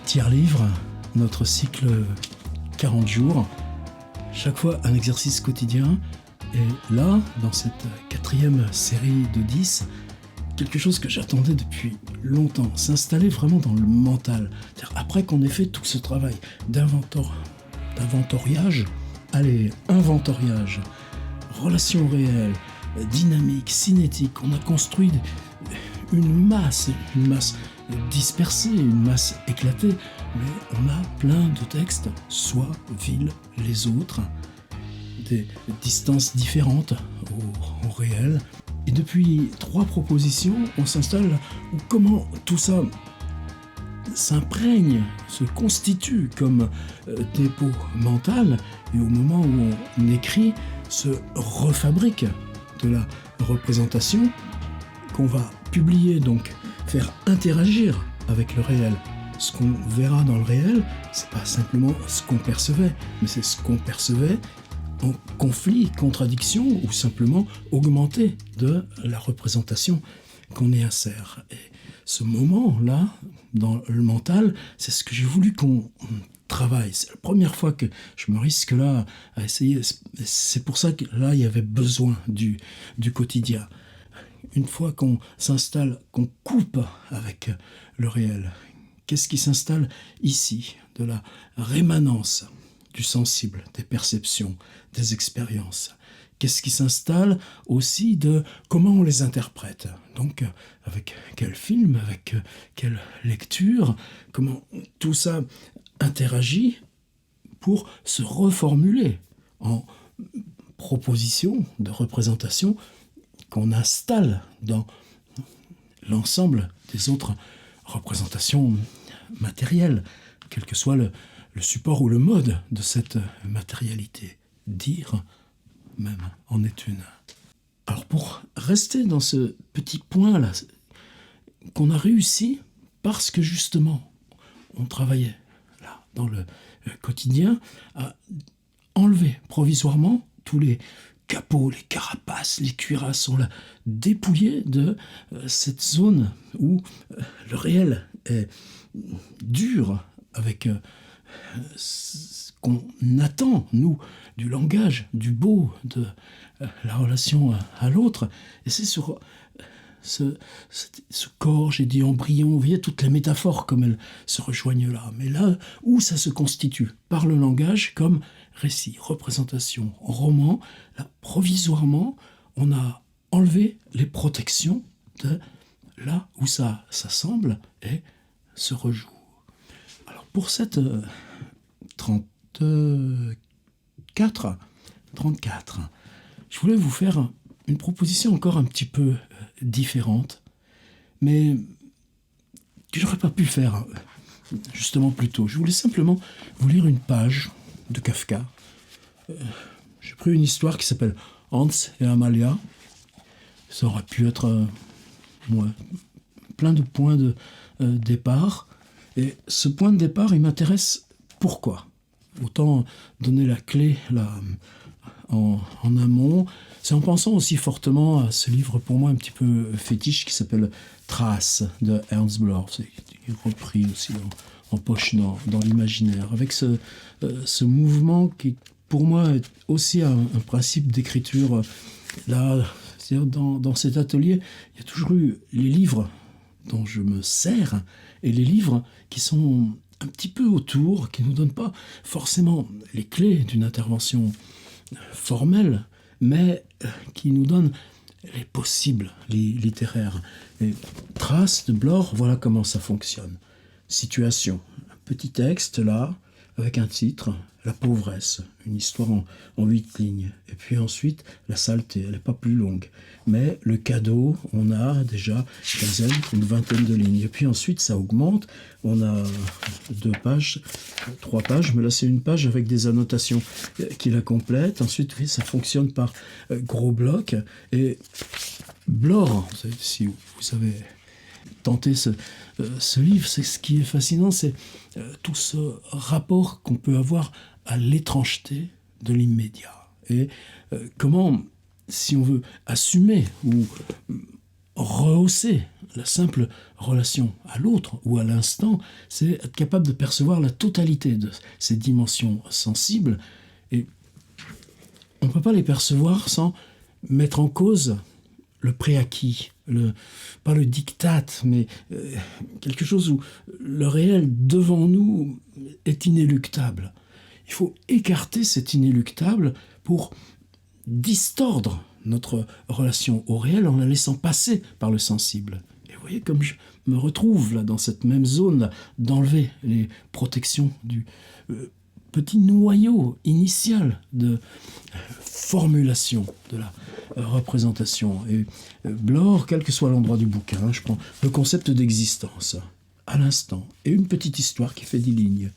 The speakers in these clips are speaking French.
Tiers livre, notre cycle 40 jours, chaque fois un exercice quotidien. Et là, dans cette 4e série de 10, quelque chose que j'attendais depuis longtemps, s'installer vraiment dans le mental. C'est-à-dire, après qu'on ait fait tout ce travail d'inventoriage, inventoriage, relations réelles, dynamique, cinétique, on a construit une masse dispersée, une masse éclatée, mais on a plein de textes, soit vilent les autres, des distances différentes au réel. Et depuis 3 propositions, on s'installe où comment tout ça s'imprègne, se constitue comme dépôt mental, et au moment où on écrit, se refabrique de la représentation qu'on va publier, donc faire interagir avec le réel. Ce qu'on verra dans le réel, c'est pas simplement ce qu'on percevait, mais c'est ce qu'on percevait en conflit, contradiction, ou simplement augmenté de la représentation qu'on y insère. Et ce moment-là, dans le mental, c'est ce que j'ai voulu qu'on travaille. C'est la première fois que je me risque là à essayer. C'est pour ça que là, il y avait besoin du quotidien. Une fois qu'on s'installe, qu'on coupe avec le réel, qu'est-ce qui s'installe ici? De la rémanence du sensible, des perceptions, des expériences. Qu'est-ce qui s'installe aussi de comment on les interprète? Donc, avec quel film, avec quelle lecture, comment tout ça interagit pour se reformuler en proposition de représentation qu'on installe dans l'ensemble des autres représentations matérielles, quel que soit le support ou le mode de cette matérialité. Dire, même, en est une. Alors pour rester dans ce petit point-là, qu'on a réussi parce que justement, on travaillait là, dans le quotidien, à enlever provisoirement tous les capots, les carapaces, les cuirasses, on l'a dépouillé de cette zone où le réel est dur avec ce qu'on attend, nous, du langage, du beau, de la relation à l'autre. Et c'est sur ce corps, j'ai dit embryon, vous voyez toutes les métaphores comme elles se rejoignent là. Mais là où ça se constitue, par le langage, comme récit, représentation, roman, là, provisoirement, on a enlevé les protections de là où ça semble et se rejoue. Alors pour cette 34, je voulais vous faire une proposition encore un petit peu différente, mais que j'aurais pas pu faire justement plus tôt. Je voulais simplement vous lire une page de Kafka. J'ai pris une histoire qui s'appelle Hans et Amalia. Ça aurait pu être plein de points de départ. Et ce point de départ, il m'intéresse. Pourquoi? Autant donner la clé là, en amont. C'est en pensant aussi fortement à ce livre pour moi un petit peu fétiche qui s'appelle Traces de Ernst Bloch. C'est repris aussi en poche dans l'imaginaire. Avec ce mouvement qui pour moi est aussi un principe d'écriture. Là, c'est-à-dire dans cet atelier, il y a toujours eu les livres dont je me sers et les livres qui sont un petit peu autour, qui ne nous donnent pas forcément les clés d'une intervention formelle, mais qui nous donnent les possibles, les littéraires. Et Traces de Bloch, voilà comment ça fonctionne. Situation, un petit texte là, avec un titre, La pauvresse, une histoire en 8 lignes. Et puis ensuite, la saleté, elle n'est pas plus longue. Mais le cadeau, on a déjà une vingtaine de lignes. Et puis ensuite, ça augmente. On a 2 pages, 3 pages, mais là c'est une page avec des annotations qui la complètent. Ensuite, oui, ça fonctionne par gros blocs. Et Bloch, si vous avez tenté ce livre, c'est ce qui est fascinant, c'est tout ce rapport qu'on peut avoir à l'étrangeté de l'immédiat. Et comment, si on veut assumer ou rehausser la simple relation à l'autre ou à l'instant, c'est être capable de percevoir la totalité de ces dimensions sensibles. Et on ne peut pas les percevoir sans mettre en cause le préacquis, pas le diktat, mais quelque chose où le réel devant nous est inéluctable. Il faut écarter cet inéluctable pour distordre notre relation au réel en la laissant passer par le sensible. Et vous voyez comme je me retrouve là dans cette même zone là, d'enlever les protections du petit noyau initial de formulation de la représentation. Et Bloor, quel que soit l'endroit du bouquin, je prends le concept d'existence à l'instant et une petite histoire qui fait 10 lignes.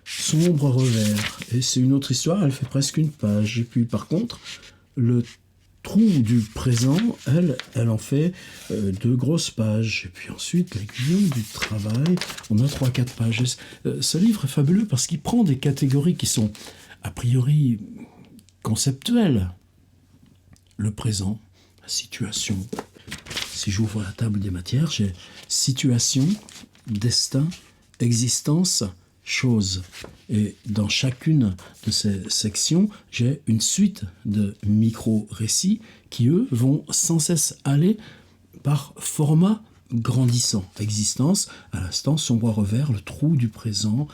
Sombre revers. Et c'est une autre histoire, elle fait presque une page. Et puis par contre, le trou du présent, elle en fait 2 grosses pages. Et puis ensuite, l'aiguillon du travail, on a 3-4 pages. Ce livre est fabuleux parce qu'il prend des catégories qui sont a priori conceptuelles. Le présent, la situation. Si j'ouvre la table des matières, j'ai situation, destin, existence, chose. Et dans chacune de ces sections, j'ai une suite de micro-récits qui, eux, vont sans cesse aller par format grandissant. Existence, à l'instant, sombre revers, le trou du présent,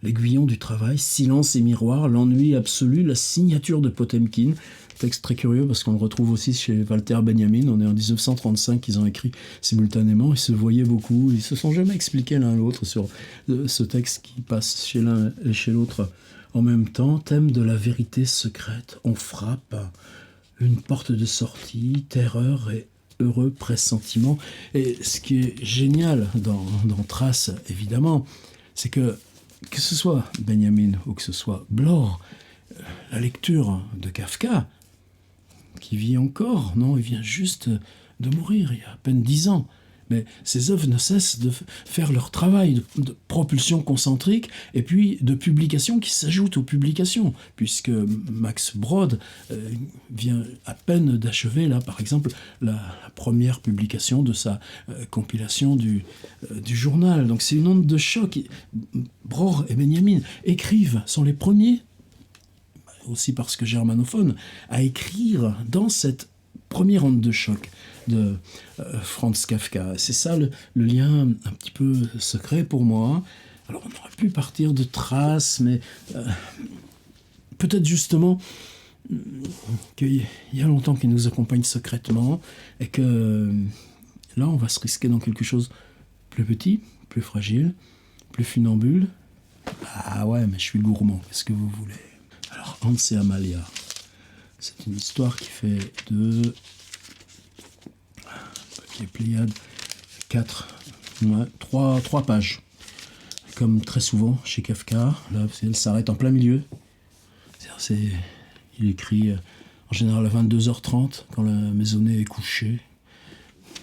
l'aiguillon du travail, silence et miroir, l'ennui absolu, la signature de Potemkin. Texte très curieux parce qu'on le retrouve aussi chez Walter Benjamin. On est en 1935 qu'ils ont écrit simultanément. Ils se voyaient beaucoup. Ils se sont jamais expliqués l'un l'autre sur ce texte qui passe chez l'un et chez l'autre en même temps. Thème de la vérité secrète. On frappe. Une porte de sortie, terreur et heureux pressentiment. Et ce qui est génial dans Trace, évidemment, c'est que ce soit Benjamin ou que ce soit Bloor, la lecture de Kafka, qui vit encore, non, il vient juste de mourir il y a à peine 10 ans. Mais ces œuvres ne cessent de faire leur travail de propulsion concentrique et puis de publications qui s'ajoutent aux publications, puisque Max Brod vient à peine d'achever, là, par exemple, la première publication de sa compilation du journal. Donc c'est une onde de choc. Brod et Benjamin écrivent, sont les premiers, aussi parce que germanophone, à écrire dans cette première onde de choc de Franz Kafka. C'est ça le lien un petit peu secret pour moi. Alors on aurait pu partir de Trace, mais peut-être justement qu'il y a longtemps qu'il nous accompagne secrètement et que là on va se risquer dans quelque chose plus petit, plus fragile, plus funambule. Ah ouais, mais je suis gourmand, qu'est-ce que vous voulez? Alors, Hans et Amalia, c'est une histoire qui fait de papier Pléiade 3 pages. Comme très souvent chez Kafka, là, elle s'arrête en plein milieu. Il écrit en général à 22h30, quand la maisonnée est couchée.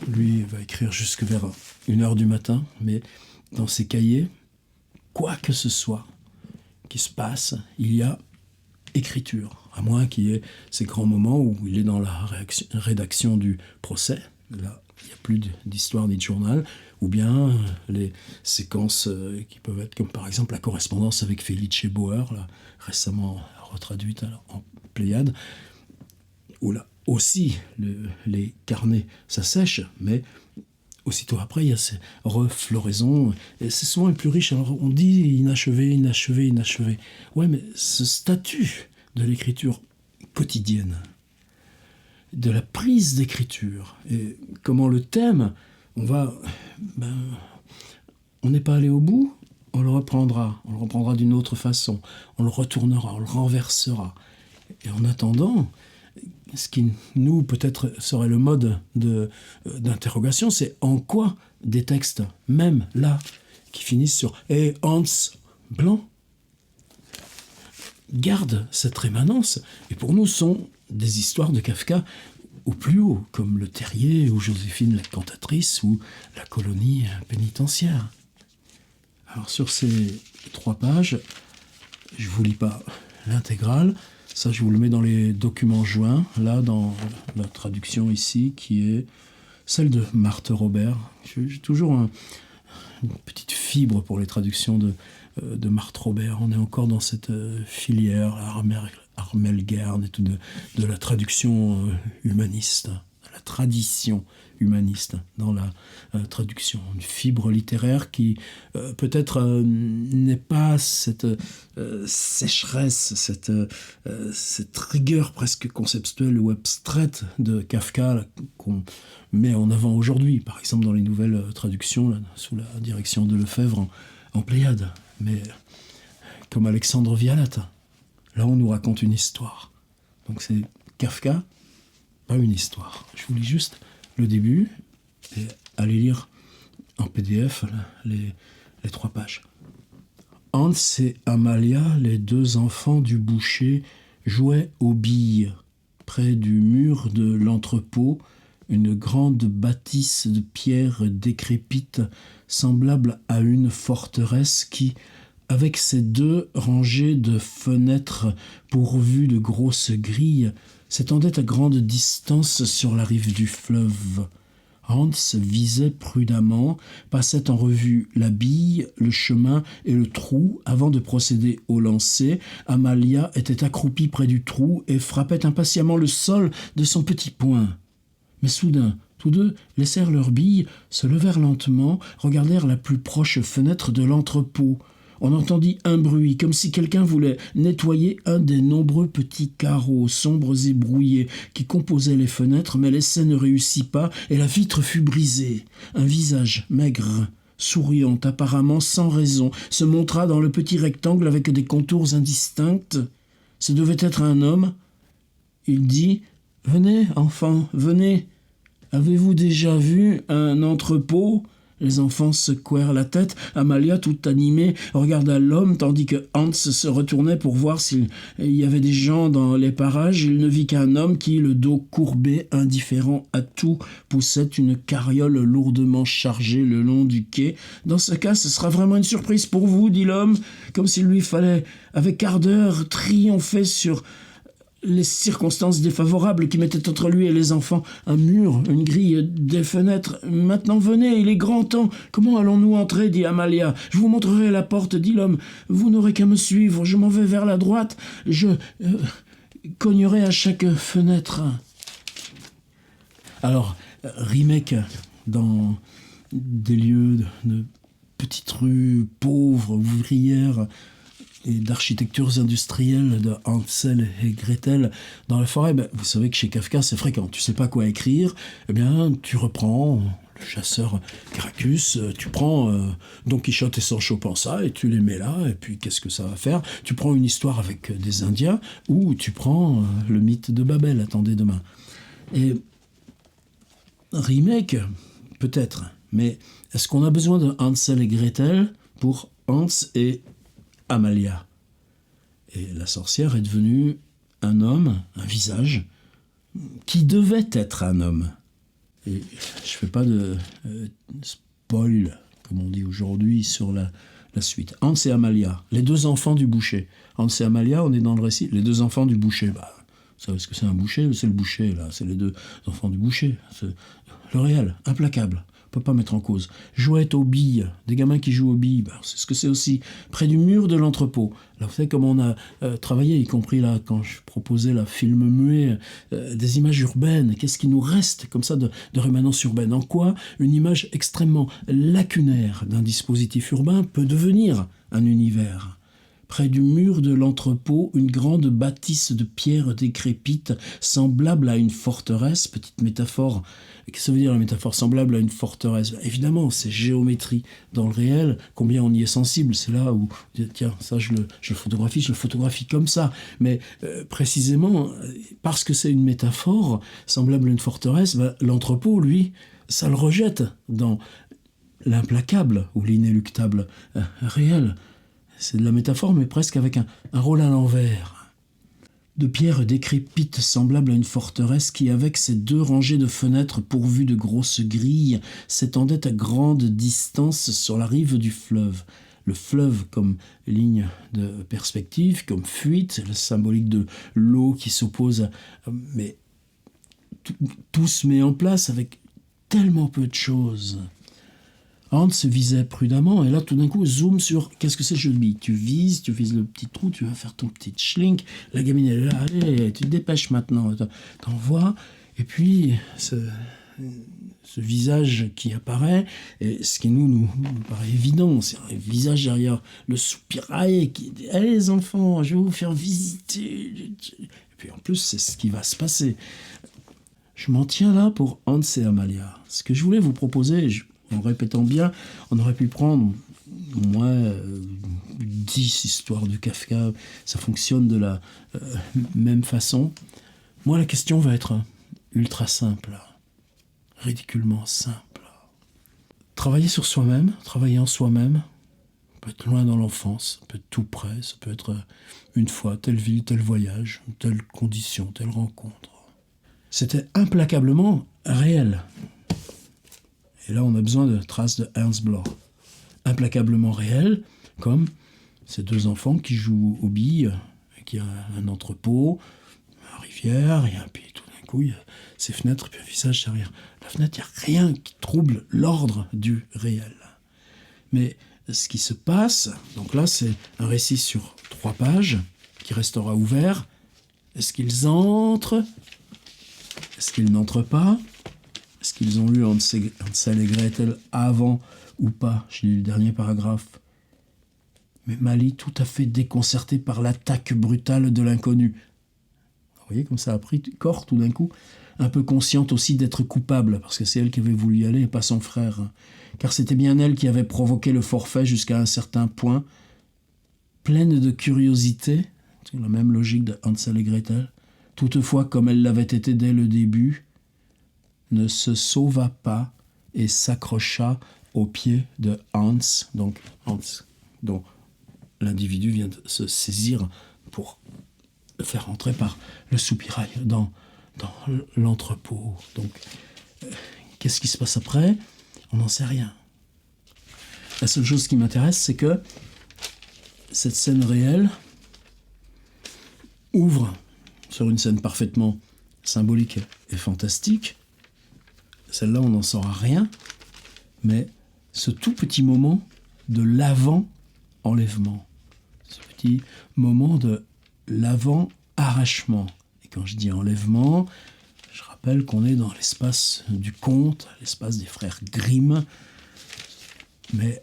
Lui va écrire jusque vers 1h du matin, mais dans ses cahiers, quoi que ce soit qui se passe, il y a écriture, à moins qu'il y ait ces grands moments où il est dans la rédaction du procès. Là, il n'y a plus d'histoire ni de journal, ou bien les séquences qui peuvent être comme par exemple la correspondance avec Felice Bauer, là, récemment retraduite en Pléiade, où là aussi les carnets s'assèchent, mais aussitôt après, il y a ces refloraisons, et c'est souvent les plus riches. Alors on dit inachevé, inachevé, inachevé. Ouais, mais ce statut de l'écriture quotidienne, de la prise d'écriture, et comment le thème, on n'est pas allé au bout, on le reprendra d'une autre façon, on le retournera, on le renversera. Et en attendant, ce qui, nous, peut-être serait le mode d'interrogation, c'est en quoi des textes, même là, qui finissent sur « et Hans blanc », gardent cette rémanence, et pour nous sont des histoires de Kafka au plus haut, comme Le Terrier, ou Joséphine la cantatrice, ou La colonie pénitentiaire. Alors sur ces 3 pages, je ne vous lis pas l'intégrale. Ça, je vous le mets dans les documents joints, là, dans la traduction ici, qui est celle de Marthe Robert. J'ai toujours une petite fibre pour les traductions de Marthe Robert. On est encore dans cette filière, Armel Gern et tout, de la traduction humaniste, de la tradition humaniste dans la traduction. Une fibre littéraire qui peut-être n'est pas cette sécheresse, cette rigueur presque conceptuelle ou abstraite de Kafka qu'on met en avant aujourd'hui, par exemple dans les nouvelles traductions là, sous la direction de Lefebvre en Pléiade. Mais comme Alexandre Vialat, là on nous raconte une histoire. Donc c'est Kafka, pas une histoire. Je vous lis juste le début et allez lire en PDF les 3 pages. Hans et Amalia, les 2 enfants du boucher, jouaient aux billes. Près du mur de l'entrepôt, une grande bâtisse de pierre décrépite, semblable à une forteresse qui, avec ses 2 rangées de fenêtres pourvues de grosses grilles, s'étendait à grande distance sur la rive du fleuve. Hans visait prudemment, passait en revue la bille, le chemin et le trou avant de procéder au lancer. Amalia était accroupie près du trou et frappait impatiemment le sol de son petit poing. Mais soudain, tous 2 laissèrent leurs billes, se levèrent lentement, regardèrent la plus proche fenêtre de l'entrepôt. On entendit un bruit, comme si quelqu'un voulait nettoyer un des nombreux petits carreaux sombres et brouillés qui composaient les fenêtres, mais l'essai ne réussit pas et la vitre fut brisée. Un visage maigre, souriant apparemment sans raison, se montra dans le petit rectangle avec des contours indistincts. Ce devait être un homme. Il dit « Venez, enfants, venez. Avez-vous déjà vu un entrepôt ?» Les enfants secouèrent la tête. Amalia, toute animée, regarda l'homme, tandis que Hans se retournait pour voir s'il y avait des gens dans les parages. Il ne vit qu'un homme qui, le dos courbé, indifférent à tout, poussait une carriole lourdement chargée le long du quai. « Dans ce cas, ce sera vraiment une surprise pour vous, » dit l'homme, comme s'il lui fallait, avec ardeur, triompher sur les circonstances défavorables qui mettaient entre lui et les enfants un mur, une grille, des fenêtres. « Maintenant venez, il est grand temps. Comment allons-nous entrer » dit Amalia. « Je vous montrerai la porte, » dit l'homme. « Vous n'aurez qu'à me suivre. Je m'en vais vers la droite. Je cognerai à chaque fenêtre. » Alors, remake dans des lieux de petites rues pauvres, ouvrières, et d'architectures industrielles de Hansel et Gretel dans la forêt. Vous savez que chez Kafka, c'est fréquent. Tu sais pas quoi écrire, eh bien, tu reprends le chasseur Gracchus, tu prends Don Quichotte et Sancho Panza et tu les mets là, et puis qu'est-ce que ça va faire ? Tu prends une histoire avec des Indiens, ou tu prends le mythe de Babel, attendez demain. Et remake, peut-être, mais est-ce qu'on a besoin de Hansel et Gretel pour Hans et Amalia? Et la sorcière est devenue un homme, un visage, qui devait être un homme. Et je fais pas de spoil, comme on dit aujourd'hui, sur la suite. Hans et Amalia, les 2 enfants du boucher. Hans et Amalia, on est dans le récit, les 2 enfants du boucher. Vous savez ce que c'est un boucher ? C'est le boucher, là. C'est les 2 enfants du boucher. C'est le réel, implacable. On peut pas mettre en cause. Jouette aux billes, des gamins qui jouent aux billes, c'est ce que c'est aussi, près du mur de l'entrepôt. Là, vous savez comment on a travaillé, y compris là, quand je proposais la film muet, des images urbaines. Qu'est-ce qui nous reste comme ça de rémanence urbaine ? En quoi une image extrêmement lacunaire d'un dispositif urbain peut devenir un univers ? Près du mur de l'entrepôt, une grande bâtisse de pierre décrépite, semblable à une forteresse, petite métaphore. Qu'est-ce que ça veut dire la métaphore semblable à une forteresse ? Évidemment, c'est géométrie dans le réel, combien on y est sensible, c'est là où, tiens, ça je le photographie comme ça. Mais précisément, parce que c'est une métaphore semblable à une forteresse, l'entrepôt, lui, ça le rejette dans l'implacable ou l'inéluctable réel. C'est de la métaphore, mais presque avec un rôle à l'envers. De pierre décrépite, semblable à une forteresse qui, avec ses 2 rangées de fenêtres pourvues de grosses grilles, s'étendait à grande distance sur la rive du fleuve. Le fleuve comme ligne de perspective, comme fuite, le symbolique de l'eau qui s'oppose à... Mais tout se met en place avec tellement peu de choses. Hans visait prudemment, et là, tout d'un coup, zoom sur qu'est-ce que c'est le jeu de billes. Tu vises le petit trou, tu vas faire ton petit schlink. La gamine, elle est là, allez, tu te dépêches maintenant, t'envoies. Et puis, ce visage qui apparaît, et ce qui nous paraît évident, c'est un visage derrière le soupirail qui dit « Allez les enfants, je vais vous faire visiter ». Et puis en plus, c'est ce qui va se passer. Je m'en tiens là pour Hans et Amalia. Ce que je voulais vous proposer, en répétant bien, on aurait pu prendre au moins 10 histoires de Kafka. Ça fonctionne de la même façon. Moi, la question va être ultra simple, ridiculement simple. Travailler sur soi-même, travailler en soi-même, ça peut être loin dans l'enfance, ça peut être tout près, ça peut être une fois, telle ville, tel voyage, telle condition, telle rencontre. C'était implacablement réel. Et là, on a besoin de traces de Ernst Bloch. Implacablement réel, comme ces deux enfants qui jouent aux billes, qui a un entrepôt, une rivière, et puis tout d'un coup, il y a ces fenêtres, puis un visage derrière la fenêtre. Il n'y a rien qui trouble l'ordre du réel. Mais ce qui se passe, donc là, c'est un récit sur 3 pages, qui restera ouvert. Est-ce qu'ils entrent ? Est-ce qu'ils n'entrent pas ? Est-ce qu'ils ont lu Hansel et Gretel avant ou pas ? J'ai lu le dernier paragraphe. Mais Mali, tout à fait déconcertée par l'attaque brutale de l'inconnu. Vous voyez comme ça a pris corps tout d'un coup, un peu consciente aussi d'être coupable, parce que c'est elle qui avait voulu y aller et pas son frère. Car c'était bien elle qui avait provoqué le forfait jusqu'à un certain point, pleine de curiosité, c'est la même logique de Hansel et Gretel, toutefois comme elle l'avait été dès le début, ne se sauva pas et s'accrocha aux pieds de Hans, donc Hans, dont l'individu vient de se saisir pour le faire entrer par le soupirail dans l'entrepôt. Donc, qu'est-ce qui se passe après ? On n'en sait rien. La seule chose qui m'intéresse, c'est que cette scène réelle ouvre sur une scène parfaitement symbolique et fantastique. Celle-là, on n'en saura rien, mais ce tout petit moment de l'avant-enlèvement, ce petit moment de l'avant-arrachement. Et quand je dis enlèvement, je rappelle qu'on est dans l'espace du conte, l'espace des frères Grimm, mais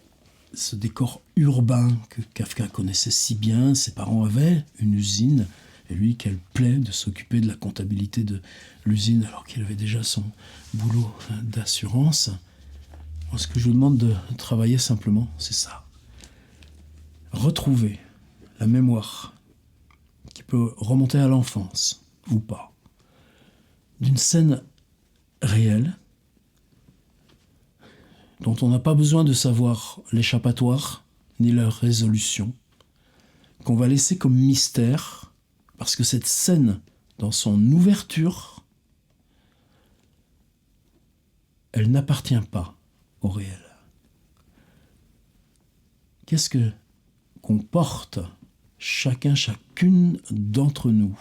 ce décor urbain que Kafka connaissait si bien, ses parents avaient une usine, et lui, quelle plaie de s'occuper de la comptabilité de l'usine alors qu'il avait déjà son boulot d'assurance. Moi, ce que je vous demande de travailler simplement, c'est ça. Retrouver la mémoire qui peut remonter à l'enfance, ou pas, d'une scène réelle dont on n'a pas besoin de savoir l'échappatoire ni leur résolution, qu'on va laisser comme mystère, parce que cette scène, dans son ouverture, elle n'appartient pas au réel. Qu'est-ce qu'on porte, chacune d'entre nous,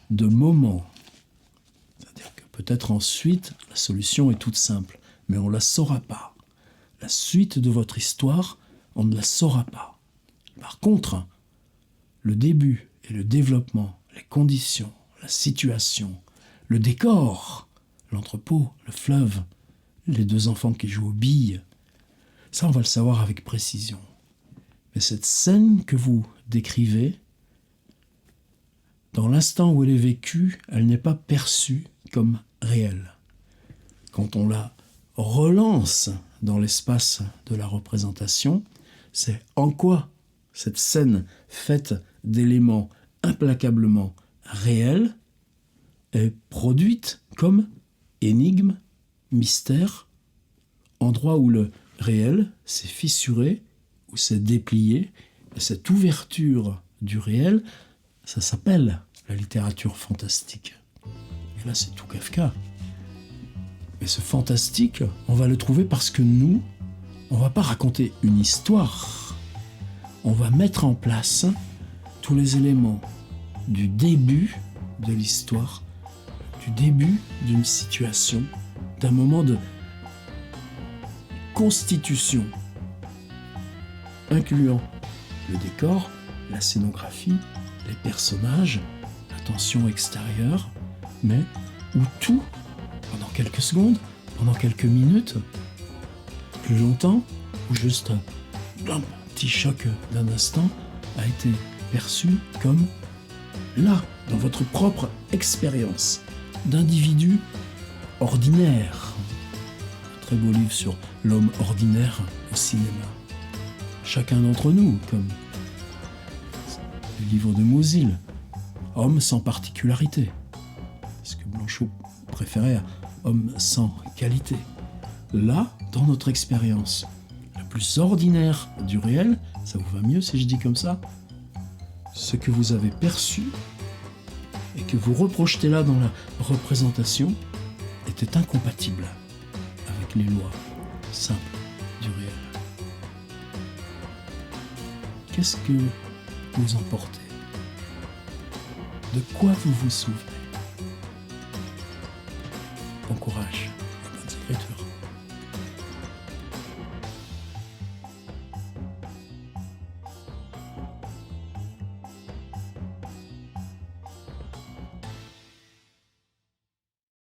de moments? C'est-à-dire que peut-être ensuite, la solution est toute simple, mais on ne la saura pas. La suite de votre histoire, on ne la saura pas. Par contre, le début et le développement, les conditions, la situation, le décor, l'entrepôt, le fleuve, les deux enfants qui jouent aux billes, ça on va le savoir avec précision. Mais cette scène que vous décrivez, dans l'instant où elle est vécue, elle n'est pas perçue comme réelle. Quand on la relance dans l'espace de la représentation, c'est en quoi cette scène faite d'éléments implacablement réels est produite comme énigme, mystère, endroit où le réel s'est fissuré, où s'est déplié. Et cette ouverture du réel, ça s'appelle la littérature fantastique. Et là, c'est tout Kafka. Mais ce fantastique, on va le trouver parce que nous, on ne va pas raconter une histoire. On va mettre en place tous les éléments du début de l'histoire, du début d'une situation d'un moment de constitution, incluant le décor, la scénographie, les personnages, la tension extérieure, mais où tout, pendant quelques secondes, pendant quelques minutes, plus longtemps, ou juste un petit choc d'un instant, a été perçu comme là, dans votre propre expérience d'individu ordinaire. Un très beau livre sur l'homme ordinaire au cinéma. Chacun d'entre nous, comme le livre de Mouzil, homme sans particularité. Ce que Blanchot préférait, homme sans qualité. Là, dans notre expérience la plus ordinaire du réel, ça vous va mieux si je dis comme ça, ce que vous avez perçu et que vous reprojetez là dans la représentation était incompatible avec les lois simples du réel. Qu'est-ce que vous en portez? De quoi vous vous souvenez? Bon courage.